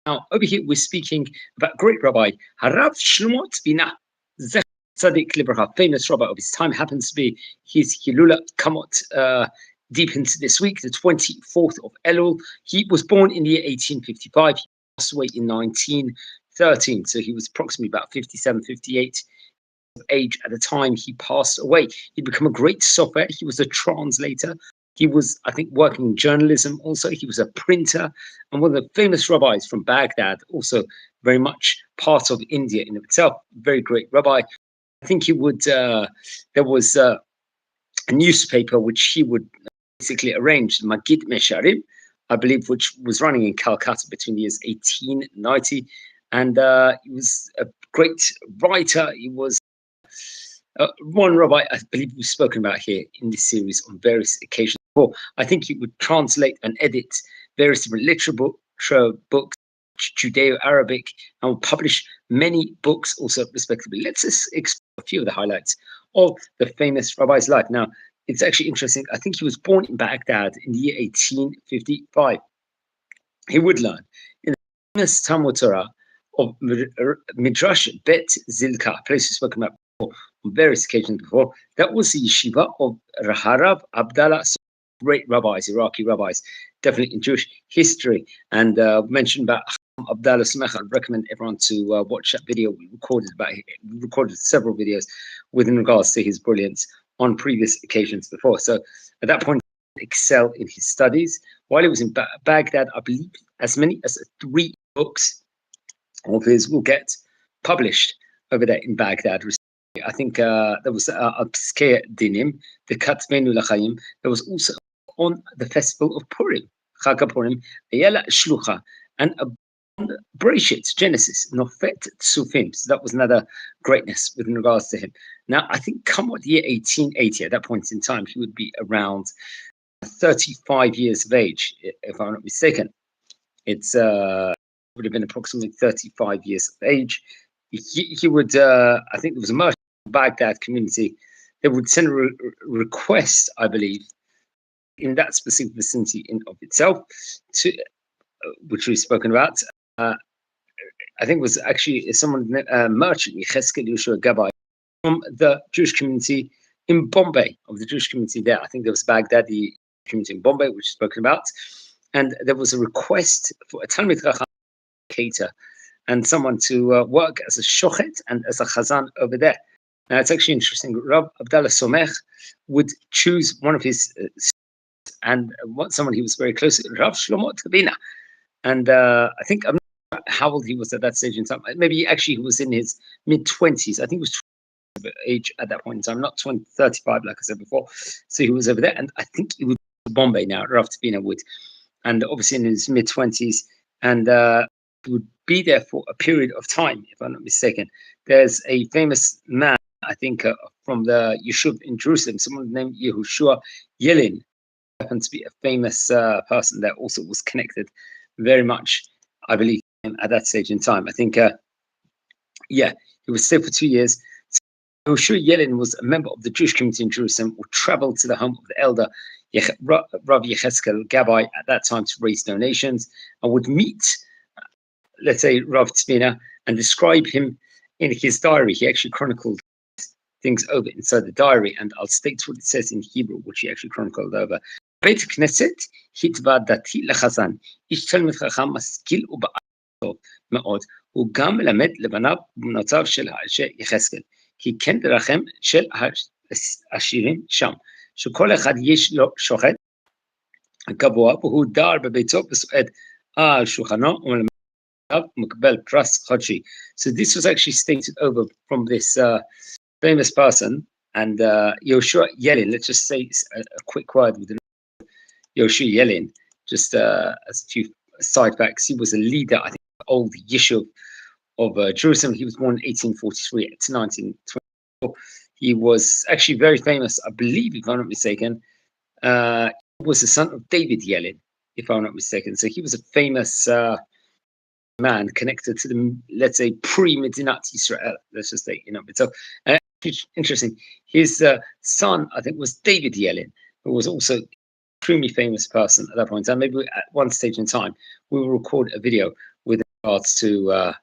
Now, over here, we're speaking about great Rabbi, Harav Shlomo Tvina, Zech Tzadik Libracha, famous rabbi of his time, happens to be his Hilula Kamot deep into this week, the 24th of Elul. He was born in the year 1855. He passed away in 1913, so he was approximately about 57, 58 of age at the time he passed away. He'd become a great Sopher. He was a translator. He was, I think, working in journalism also. He was a printer and one of the famous rabbis from Baghdad, also very much part of India in itself. Very great rabbi. I think he would, there was a newspaper which he would basically arrange, Magid Mesharim, I believe, which was running in Calcutta between the years 1890. And he was a great writer. He was one rabbi, I believe we've spoken about here in this series on various occasions before. I think he would translate and edit various different literature books, Judeo-Arabic, and would publish many books also respectively. Let's just explore a few of the highlights of the famous rabbi's life. Now, it's actually interesting. I think he was born in Baghdad in the year 1855. He would learn in the famous Talmud Torah of Midrash Bet Zilka, a place we've spoken about before, on various occasions before. That was the yeshiva of Raharav Abdallah, great rabbis, Iraqi rabbis, definitely in Jewish history. And mentioned about Abdallah Samech. I'd recommend everyone to watch that video we recorded about him. We recorded several videos within regards to his brilliance on previous occasions before. So at that point, he excelled in his studies. While he was in Baghdad, I believe as many as 3 books of his will get published over there in Baghdad. I think there was Pskei Dinim, the Katvenu L'Chaim. There was also on the festival of Purim, Chag Purim, Ayala Shlucha, and Bereshit, Genesis, Nofet Tzufim. So that was another greatness with regards to him. Now, I think come what year 1880, at that point in time, he would be around 35 years of age, if I'm not mistaken. It's would have been approximately 35 years of age. He would, I think there was a merchant in the Baghdad community that would send a request, I believe, in that specific vicinity in of itself, to which we've spoken about. I think it was actually someone, merchant, Yecheskel Yoshua Gabbai, from the Jewish community in Bombay, of the Jewish community there. I think there was Baghdadi community in Bombay, which is spoken about. And there was a request for a Talmid Chacham and someone to work as a shochet and as a chazan over there. Now, it's actually interesting. Rav Abdallah Somech would choose one of his and someone he was very close to, Rav Shlomo Tvina. And I think, I'm not sure how old he was at that stage in time. Maybe actually he was in his mid-20s. I think he was 20 of age at that point in time, not 35, like I said before. So he was over there. And I think he would go to Bombay now, Rav Tvina would. And obviously in his mid-20s. And would be there for a period of time, if I'm not mistaken. There's a famous man, I think, from the Yeshuv in Jerusalem, someone named Yehoshua Yelin, happened to be a famous person that also was connected very much, I believe, at that stage in time. I think, he was there for 2 years. So Yehoshua Yelin was a member of the Jewish community in Jerusalem, would travel to the home of the elder Rav Yecheskel Gabbai at that time to raise donations, and would meet, let's say, Rav Tvina, and describe him in his diary. He actually chronicled things over inside the diary, and I'll state what it says in Hebrew, which he actually chronicled over. Beit Knesset התוודעתי לחזן, איש תלמיד חכם משכיל ובעל טוב מאוד, הוא גם מלמד לבניו ובנותיו של יחזקאל, כי כן דרכם של השירים שם, שכל אחד יש לו שוחט גבוה, והוא דר בביתו וסועד על שולחנו ומלמד So this was actually stated over from this famous person, and Yehoshua Yelin. Let's just say a quick word with Yehoshua Yelin, just as a few side facts. He was a leader, I think, of the old Yeshuv of Jerusalem. He was born in 1843 to 1924. He was actually very famous, I believe, if I'm not mistaken. He was the son of David Yelin, if I'm not mistaken. So he was a famous man connected to the, let's say, pre-Medinat Israel, let's just say, So interesting. His son, I think, was David Yelin, who was also an extremely famous person at that point in time. Maybe at one stage in time, we will record a video with regards to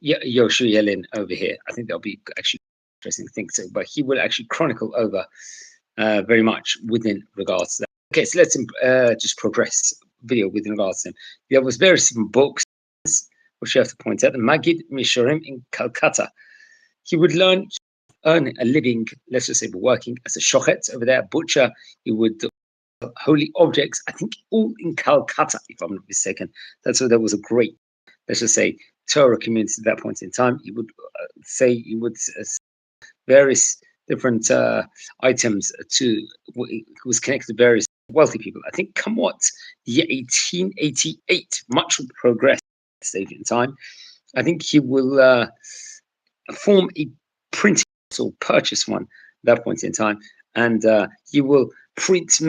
Yoshua Yelin over here. I think that'll be actually interesting to think so, but he will actually chronicle over very much within regards to that. Okay, so let's just progress video within regards to him. There was various different books, which you have to point out. The Magid Mishorim in Calcutta. He would earn a living, let's just say, working as a shochet over there, butcher. He would do holy objects, I think all in Calcutta, if I'm not mistaken. That's why there was a great, let's just say, Torah community at that point in time. He would various different items was connected to various wealthy people. I think somewhat the year 1888, much of the progress at that stage in time. I think he will form a printing or purchase one at that point in time, and he will print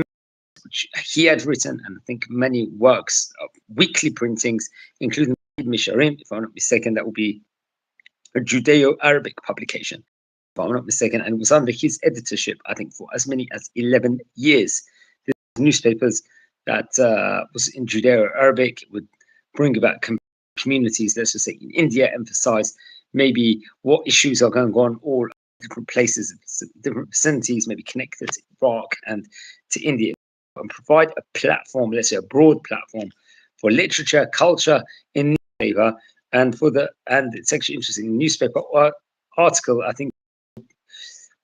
which he had written, and I think many works of weekly printings, including Misharim, if I'm not mistaken. That will be a Judeo-Arabic publication, if I'm not mistaken, and it was under his editorship, I think, for as many as 11 years. The newspapers that was in Judeo-Arabic would bring about communities, let's just say, in India, emphasize maybe what issues are going on, all different places, different vicinities, maybe connected to Iraq and to India, and provide a platform, let's say a broad platform for literature, culture in newspaper, and it's actually interesting. The newspaper article, I think,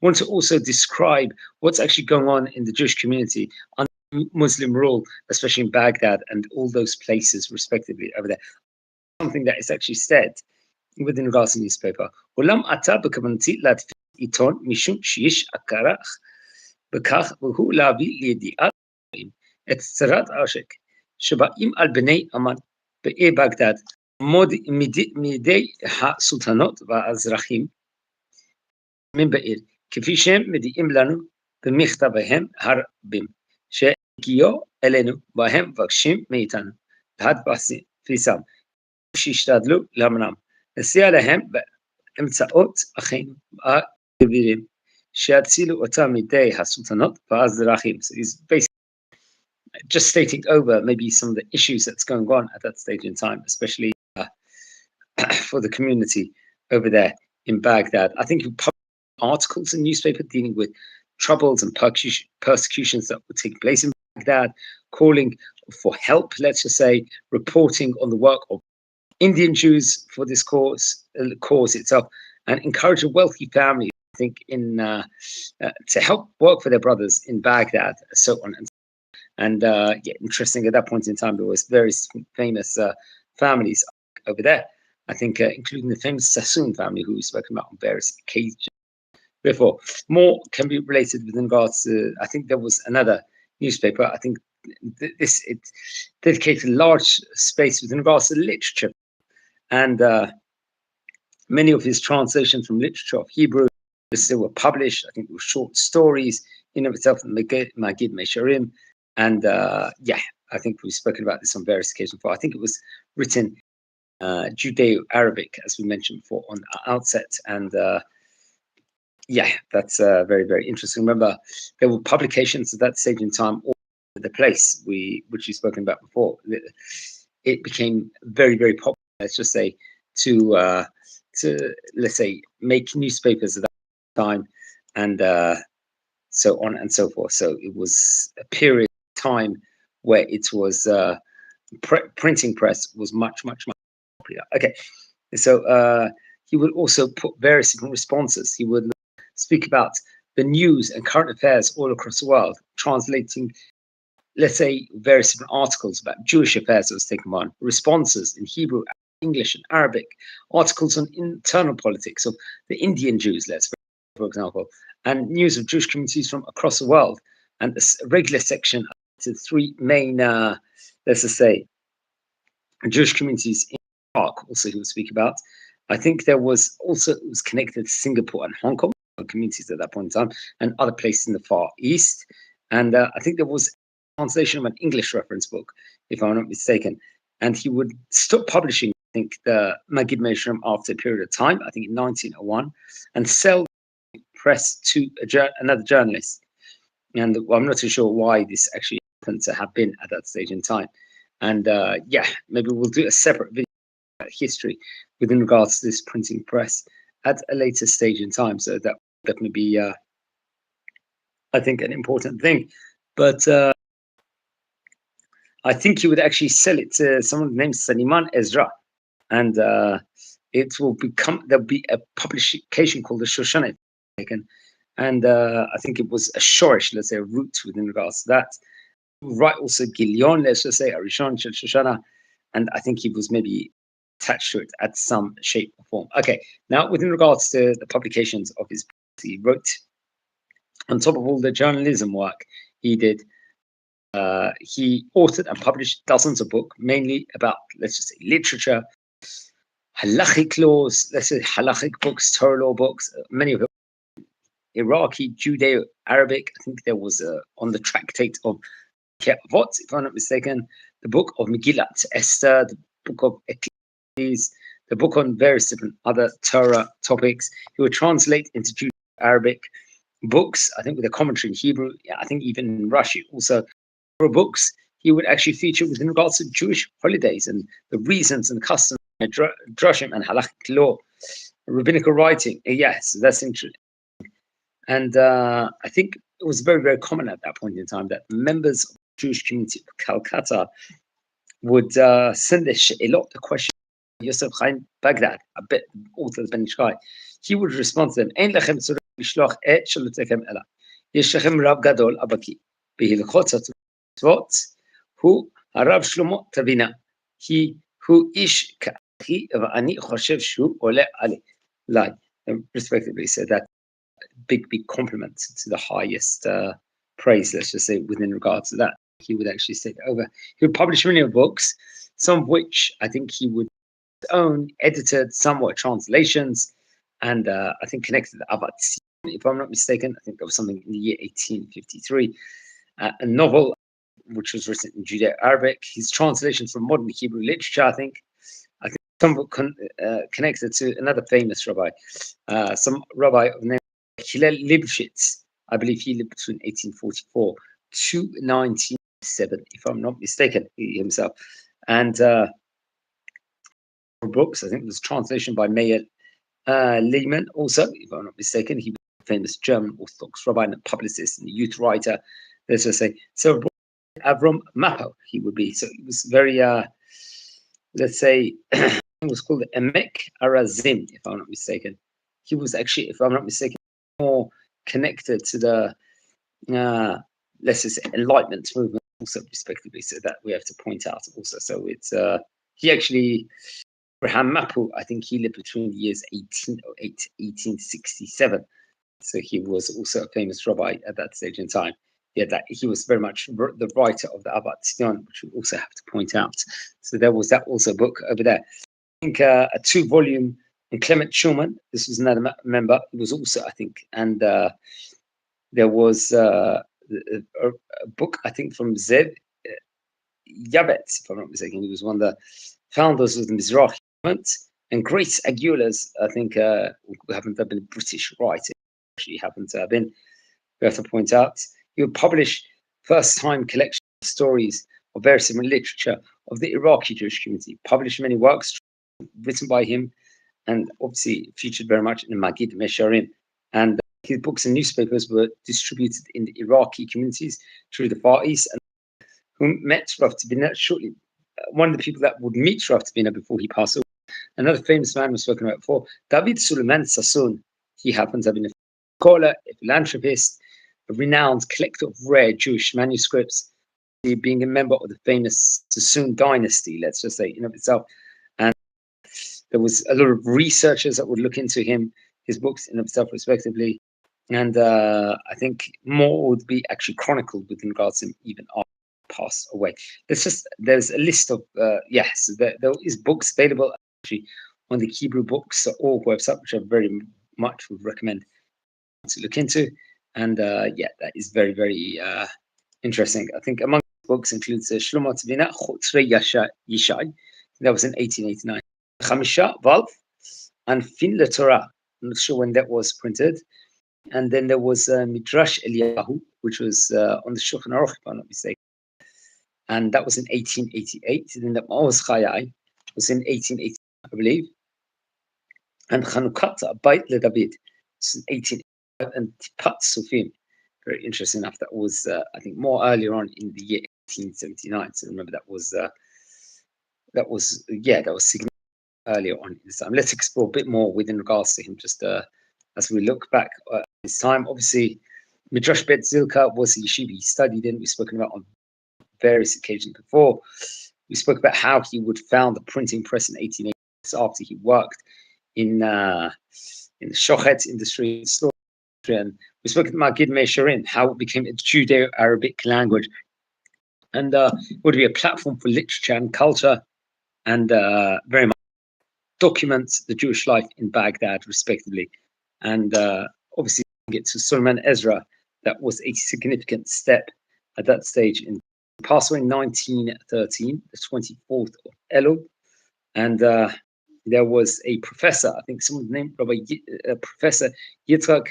want to also describe what's actually going on in the Jewish community under Muslim rule, especially in Baghdad and all those places respectively over there. Something that is actually said within regards to newspaper. Ulam ata b'kavanti latfit iton mishum shish akarach b'kach v'hu lavi lidiat et tzarat ashek שבאים על בני אמן באי בגדד מידי הסולטנות והאזרחים מבעיר, כפי שהם מודיעים לנו במכתביהם הרבים, שהגיעו אלינו והם מבקשים מאיתנו להדפיסם, שישתדלו לאמנם, לסייע להם באמצעות אחינו הגבירים, שיצילו אותם מידי הסולטנות והאזרחים. So he's basically just stating over maybe some of the issues that's going on at that stage in time, especially for the community over there in Baghdad. I think he published articles in newspaper dealing with troubles and persecutions that were taking place in Baghdad, calling for help, let's just say, reporting on the work of Indian Jews for this cause itself, and encourage a wealthy family, I think, in to help work for their brothers in Baghdad, so on and so on. And interesting, at that point in time, there was very famous families over there. I think, including the famous Sassoon family, who we've spoken about on various occasions before. More can be related with regards to, I think there was another newspaper, I think it dedicated a large space with regards to literature. And many of his translations from literature of Hebrew still were published. I think it was short stories in of itself, Magid Mesharim. And I think we've spoken about this on various occasions before. I think it was written Judeo-Arabic, as we mentioned before on the outset. And that's very, very interesting. Remember, there were publications at that stage in time all over the place, which we've spoken about before. It became very, very popular, let's just say, to let's say, make newspapers at that time, and so on and so forth. So it was a period time where it was printing press was much popular. Okay, so he would also put various different responses. He would speak about the news and current affairs all across the world, translating, let's say, various different articles about Jewish affairs that was taken on, responses in Hebrew, English, and Arabic, articles on internal politics of the Indian Jews, for example, and news of Jewish communities from across the world, and a regular section to three main, let's just say, Jewish communities in Iraq, also he would speak about. I think there was also, it was connected to Singapore and Hong Kong communities at that point in time, and other places in the Far East. And I think there was a translation of an English reference book, if I'm not mistaken. And he would stop publishing, I think, the Magid Mesharim after a period of time, I think in 1901, and sell press to another journalist. And I'm not too sure why this actually happened to have been at that stage in time. And maybe we'll do a separate video history within regards to this printing press at a later stage in time. So that would definitely be, I think, an important thing. But I think he would actually sell it to someone named Saliman Ezra, and it will become, there'll be a publication called the Shoshana, and I think it was a shorish, let's say, a root within regards to that. Right, also Gilion, let's just say, Arishon Shel Shoshana, and I think he was maybe attached to it at some shape or form. Okay, now within regards to the publications of his books, he wrote, on top of all the journalism work he did, he authored and published dozens of books, mainly about, let's just say, literature, halachic laws, let's say halachic books, Torah law books, many of them Iraqi, Judeo-Arabic. I think there was on the tractate of Avot, if I'm not mistaken, the book of Megillat, Esther, the book of Ecclesiastes, the book on various different other Torah topics. He would translate into Judeo-Arabic books, I think with a commentary in Hebrew, I think even in Rashi also. For books, he would actually feature within regards to Jewish holidays and the reasons and customs, drashim and halachic law, rabbinical writing. Yes, that's interesting. And I think it was very, very common at that point in time that members of the Jewish community of Calcutta would send a lot of questions to Yosef Chaim Baghdad, a bit author of Ben Ish Chai. He would respond to them, Ein lechem tzorech lishloch et shalotekem ela. Yesh lechem rab gadol abaki. Behilchot hatzvot hu Rabbi Shlomo Tvina. He who ish ka'achi v'ani choshev shu ole alei. Respectively, so that big compliment to the highest praise, let's just say, within regards to that. He would actually say over. He would publish many books, some of which I think he would own, edited, somewhat translations, and I think connected to Abad, if I'm not mistaken. I think there was something in the year 1853. A novel which was written in Judeo-Arabic. His translations from modern Hebrew literature, I think some connected to another famous rabbi, some rabbi of the name Hillel Lipschitz. I believe he lived between 1844 to 1907, if I'm not mistaken, he himself. And books, I think it was translation by Meir Lehman, also, if I'm not mistaken. He was a famous German Orthodox rabbi and a publicist and a youth writer. Let's just say, so Avram Mapo, he would be. So he was very, let's say, it was called Emek Arazim, if I'm not mistaken. He was actually, if I'm not mistaken, more connected to the, let's just say, Enlightenment movement, also respectively. So that we have to point out also. So it's, he actually, Abraham Mapu, I think he lived between the years 1808 to 1867. So he was also a famous rabbi at that stage in time. Yeah, that he was very much the writer of the Abad Sion, which we also have to point out. So there was that also book over there. I think a 2-volume, and Clement Schulman, this was another member. It was also, I think, and there was a book, I think, from Zev Yabetz, if I'm not mistaken. He was one of the founders of the Mizrahi movement, and Grace Aguilar's, I think, who happened to have been a British writer, actually happened to have been, we have to point out. He would publish first-time collection of stories of various different literature of the Iraqi Jewish community, published many works written by him, and obviously featured very much in the Magid Mesharim. And his books and newspapers were distributed in the Iraqi communities through the Far East, and who met Rav Tvina shortly. One of the people that would meet Rav Tvina before he passed away, another famous man was spoken about before, David Suleiman Sassoon. He happens to have been a scholar, a philanthropist, a renowned collector of rare Jewish manuscripts, being a member of the famous Sassoon dynasty, let's just say, in of itself. And there was a lot of researchers that would look into him, his books in of itself, respectively. And I think more would be actually chronicled with regards to him even after he passed away. There's a list of, yes, there is books available actually on the Hebrew-Books.org website, which I very much would recommend to look into. And yeah, that is very, very interesting. I think among the books includes Shlomo Tvina, Chotrei Yishai. That was in 1889. Chamisha Valv and Fin Le Torah. I'm not sure when that was printed. And then there was Midrash Eliyahu, which was on the Shulchan Aruch, if I'm not mistaken. And that was in 1888. And then the Maoz Chayai was in 1880. I believe. And Chanukat Beit LeDavid, 1885, and Tipat Sufim. Very interesting enough. That was, I think, more earlier on in the year 1879. So remember, that was significant earlier on in this time. Let's explore a bit more within regards to him, just as we look back at his time. Obviously, Midrash Bet Zilka was a yeshiva he studied in. We've spoken about on various occasions before. We spoke about how he would found the printing press in 1880 after he worked in the shochet industry, and we spoke about Magid Mesharim, how it became a Judeo-Arabic language, and would be a platform for literature and culture, and very much documents the Jewish life in Baghdad, respectively. And obviously, get to Suleiman Ezra, that was a significant step at that stage. In passed away in 1913, the 24th of Elul, and there was a professor, I think someone named Professor Yitzchak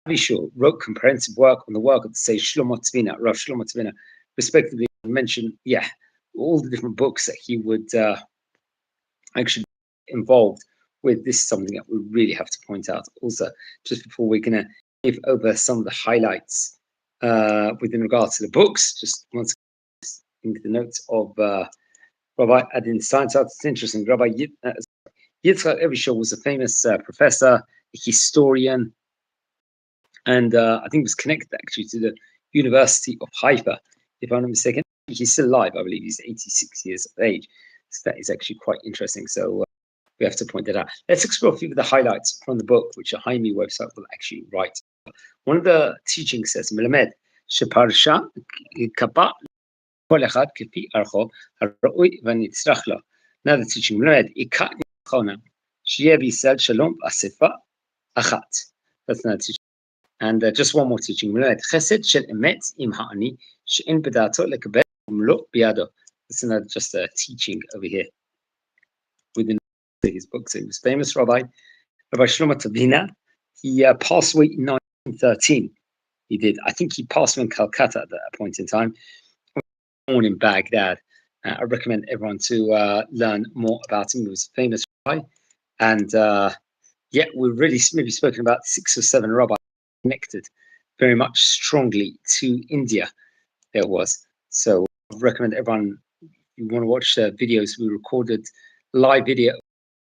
Avishur, wrote comprehensive work on the work of the sage Shlomo Tvina, Rav Shlomo Tvina, respectively. Mentioned, all the different books that he would actually be involved with. This is something that we really have to point out. Also, just before we're going to give over some of the highlights within regards to the books, just once again, the notes of Rabbi Adin Steinsaltz. It's interesting. Rabbi Yitzchak Avishur was a famous professor, a historian, and I think he was connected actually to the University of Haifa, if I'm not mistaken. He's still alive, I believe. He's 86 years of age. So that is actually quite interesting. So we have to point that out. Let's explore a few of the highlights from the book, which a Haimi website will actually write. One of the teachings says, Melamed, Sheparsha Kapa Kol Echad Kepi Archo Haroi Vanitzrach Lo. Another teaching, Melamed, Ika Nichona, Sheye B'Yisrael Shalom Asefa Achat. That's another teaching. And just one more teaching, Melamed, Chesed Shel Emet Im Ha'ani She'en B'Dato Lekabel Lo Biado. That's another just a teaching over here within his books. He was famous Rabbi Shlomo Tvina. He passed away in 1913. He did. I think he passed away in Calcutta at that point in time. Born in Baghdad. I recommend everyone to learn more about him. He was a famous rabbi. And we've really maybe spoken about 6 or 7 rabbis connected very much strongly to India. There was. So I recommend everyone, if you want to watch videos, we recorded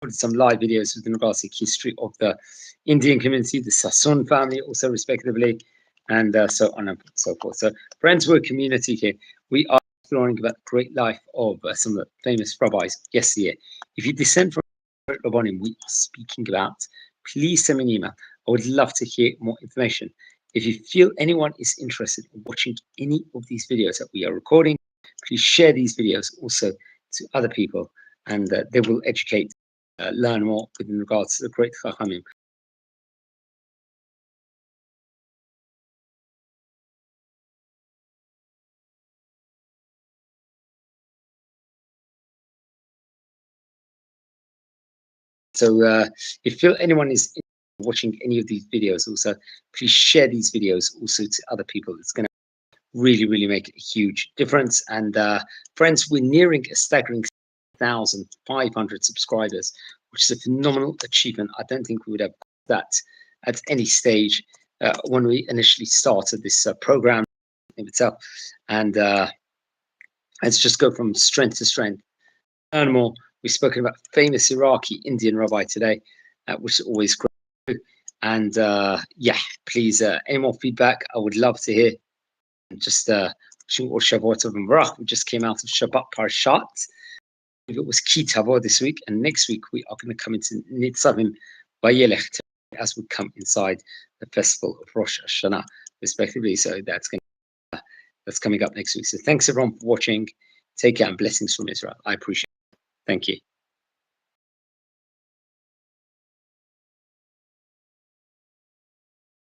some live videos within regards to the history of the Indian community, the Sassoon family also respectively, and so on and so forth. So friends, we're a community here. We are exploring about the great life of some of the famous rabbis yesteryear. If you descend from Rabbanim we are speaking about, please send me an email. I would love to hear more information. If you feel anyone is interested in watching any of these videos that we are recording, please share these videos also to other people, and they will educate, learn more within regards to the great Chachamim. So if you feel anyone is watching any of these videos also, please share these videos also to other people. It's going to really make a huge difference. And friends, we're nearing a staggering 1,500 subscribers, which is a phenomenal achievement. I don't think we would have that at any stage when we initially started this program in itself. And let's just go from strength to strength. Learn more. We've spoken about famous Iraqi Indian rabbi today, which is always great. And please, any more feedback, I would love to hear. Just wishing all Shavuot Tov and Barach. We just came out of Shabbat Parshat. It was Ki Tavo this week, and next week we are going to come into Nitzavim Vayelech as we come inside the festival of Rosh Hashanah, respectively. So that's coming up next week. So thanks everyone for watching. Take care and blessings from Israel. I appreciate it. Thank you.